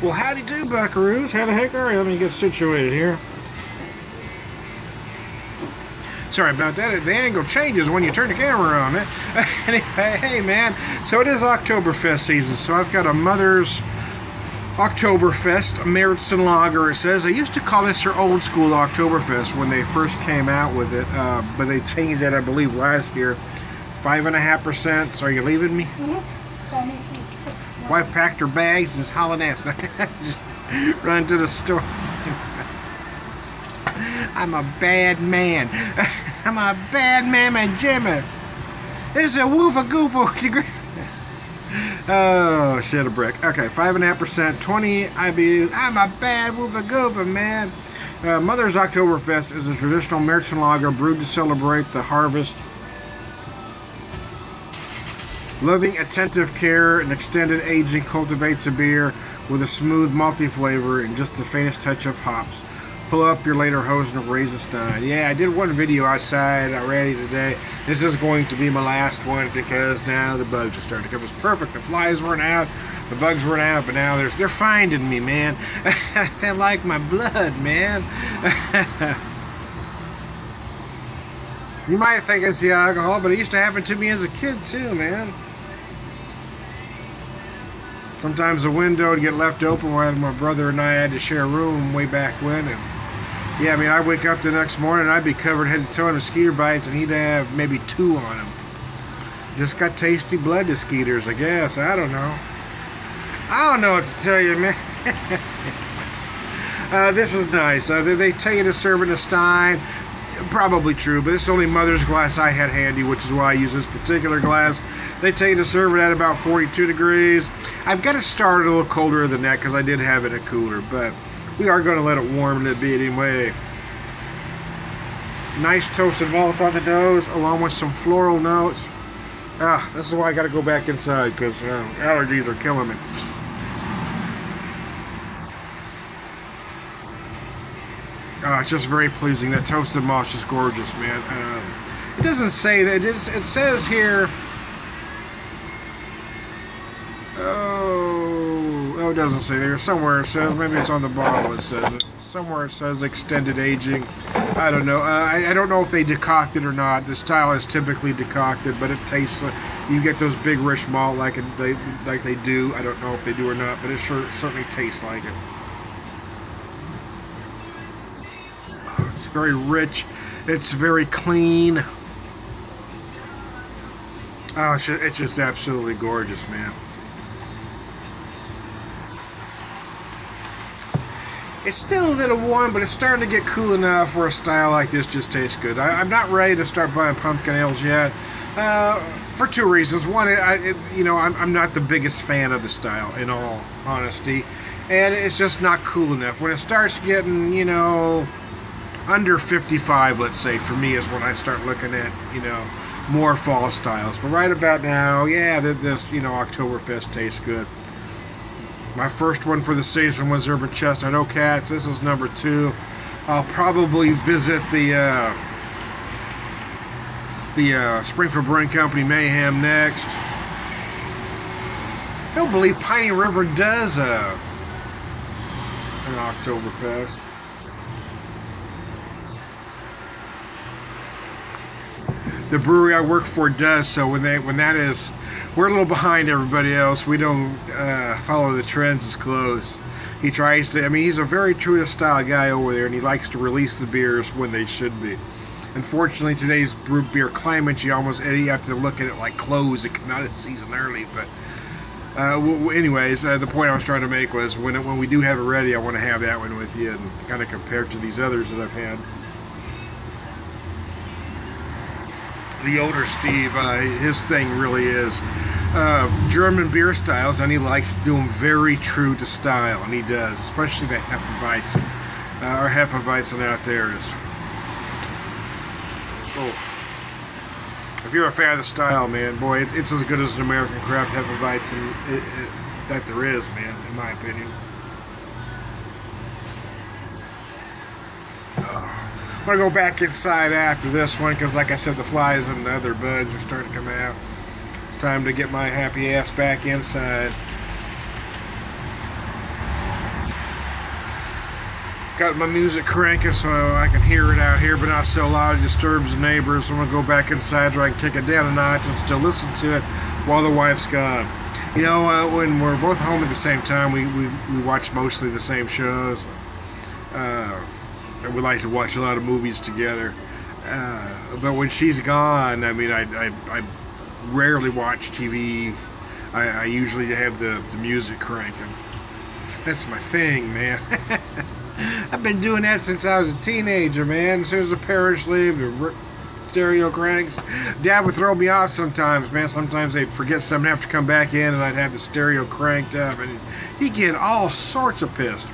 Well, howdy do, buckaroos. How the heck are you? Let me get situated here. Sorry about that. The angle changes when you turn the camera on, man. Anyway, hey, man. So it is Oktoberfest season, so I've got a Mother's Oktoberfest Märzen Lager. It says they used to call this their old school Oktoberfest when they first came out with it, but they changed that, I believe, last year. 5.5%. So are you leaving me? Wife packed her bags and is hauling ass. Just run to the store. I'm a bad man. I'm a bad man, my Jimmy. This is a woofa goofa degree. Oh, shit, a brick. Okay, 5.5%, 20 IBUs. I'm a bad woofa goofa, man. Mother's Oktoberfest is a traditional Märzen Lager brewed to celebrate the harvest. Loving attentive care and extended aging cultivates a beer with a smooth malty flavor and just the faintest touch of hops. Pull up your later hose and raise a stein. Yeah, I did one video outside already today. This is going to be my last one because now the bugs are starting to come. It was perfect. The flies weren't out, the bugs weren't out, but now they're finding me, man. They like my blood, man. You might think it's the alcohol, but it used to happen to me as a kid too, man. Sometimes the window would get left open when my brother and I had to share a room way back when. And yeah, I mean, I'd wake up the next morning and I'd be covered head to toe in mosquito bites, and he'd have maybe 2 on him. Just got tasty blood mosquitoes, I guess. I don't know. I don't know what to tell you, man. This is nice. They tell you to serve in a stein. Probably true, but this is only Mother's glass I had handy, which is why I use this particular glass. They tell you to serve it at about 42 degrees. I've got to start it a little colder than that because I did have it in a cooler, but we are going to let it warm a bit anyway. Nice toasted malt on the nose, along with some floral notes. This is why I got to go back inside because allergies are killing me. It's just very pleasing. That toasted malt is just gorgeous, man. It doesn't say that. It says here. Oh, it doesn't say there. Somewhere it says. Maybe it's on the bottle. It says it. Somewhere it says extended aging. I don't know. I don't know if they decoct it or not. The style is typically decocted, but it tastes like you get those big rich malt like they do. I don't know if they do or not, but it certainly tastes like it. It's very rich. It's very clean. Oh, it's just absolutely gorgeous, man. It's still a little warm, but it's starting to get cool enough where a style like this just tastes good. I'm not ready to start buying pumpkin ales yet, for 2 reasons. One, I'm not the biggest fan of the style, in all honesty, and it's just not cool enough. When it starts getting, under 55, let's say, for me is when I start looking at, more fall styles. But right about now, yeah, this, Oktoberfest tastes good. My first one for the season was Urban Chestnut Oak Cats. This is number 2. I'll probably visit the Springfield Brewing Company Mayhem next. I don't believe Piney River does an Oktoberfest. The brewery I work for does, so when that is, we're a little behind everybody else. We don't follow the trends as close. He tries to, he's a very true to style guy over there, and he likes to release the beers when they should be. Unfortunately, today's beer climate, you have to look at it like clothes. It come out of season early, but anyways, the point I was trying to make was when we do have it ready, I want to have that one with you and kind of compare it to these others that I've had. The older Steve, his thing really is German beer styles, and he likes to do them very true to style, and he does, especially the Hefeweizen. Our Hefeweizen out there is, if you're a fan of the style, man, boy, it's as good as an American craft Hefeweizen that there is, man, in my opinion. I'm going to go back inside after this one because, like I said, the flies and the other bugs are starting to come out. It's time to get my happy ass back inside. Got my music cranking so I can hear it out here, but not so loud it disturbs the neighbors. So I'm gonna go back inside so I can kick it down a notch and still listen to it while the wife's gone. You know, when we're both home at the same time, we watch mostly the same shows. We like to watch a lot of movies together. But when she's gone, I mean, I rarely watch TV. I usually have the music cranking. That's my thing, man. I've been doing that since I was a teenager, man. As soon as the parents leave, the stereo cranks. Dad would throw me off sometimes, man. Sometimes they'd forget something, have to come back in, and I'd have the stereo cranked up, and he'd get all sorts of pissed.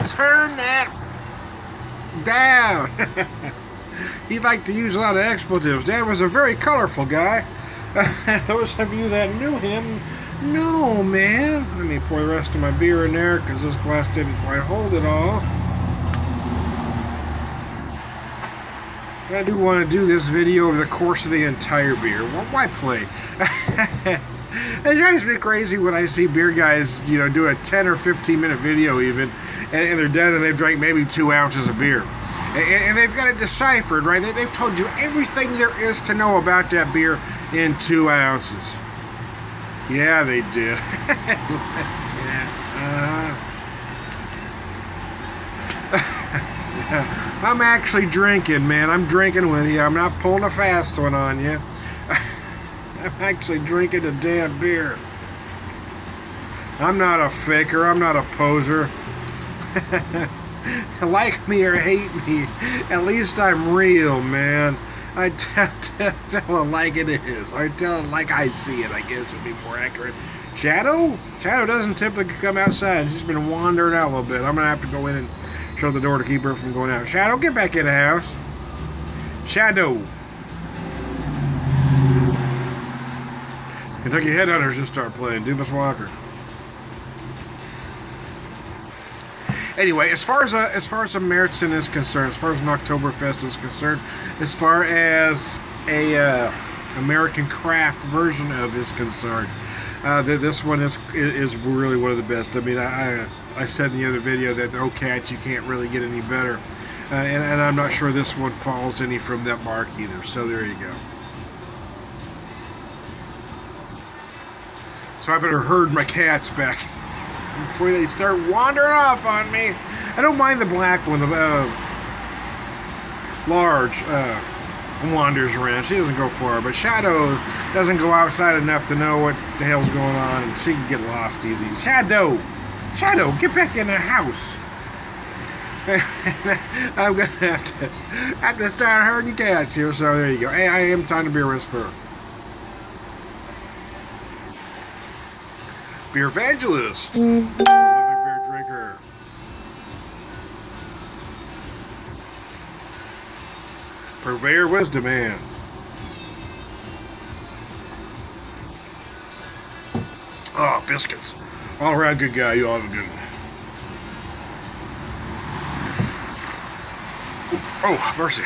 Turn that down. He liked to use a lot of expletives. Dad was a very colorful guy. Those of you that knew him, no, man. Let me pour the rest of my beer in there because this glass didn't quite hold it all. I do want to do this video over the course of the entire beer. Well, why play? It drives me crazy when I see beer guys, you know, do a 10 or 15 minute video even, and they're done and they've drank maybe 2 ounces of beer. And they've got it deciphered, right? They've told you everything there is to know about that beer in 2 ounces. Yeah, they did. Yeah. I'm actually drinking, man. I'm drinking with you. I'm not pulling a fast one on you. I'm actually drinking a damn beer. I'm not a faker. I'm not a poser. Like me or hate me, at least I'm real, man. I tell it like it is. Or tell it like I see it, I guess would be more accurate. Shadow? Shadow doesn't typically come outside. She's been wandering out a little bit. I'm going to have to go in and shut the door to keep her from going out. Shadow, get back in the house. Shadow. Kentucky Headhunters just start playing. Dumas Walker. Anyway, as far as a Meritzen is concerned, as far as an Oktoberfest is concerned, as far as a American craft version of is concerned, this one is really one of the best. I mean, I said in the other video that the Ocats you can't really get any better, and I'm not sure this one falls any from that mark either. So there you go. So I better herd my cats back before they start wandering off on me. I don't mind the black one, the large wanders around. She doesn't go far, but Shadow doesn't go outside enough to know what the hell's going on, and she can get lost easy. Shadow! Shadow, get back in the house! I'm gonna have to start herding cats here, so there you go. Hey, I am time to be a whisperer. BeerVangelist, prolific beer drinker. Purveyor of Wisdom, man. Oh, biscuits. All around good guy. You all have a good one. Oh, mercy.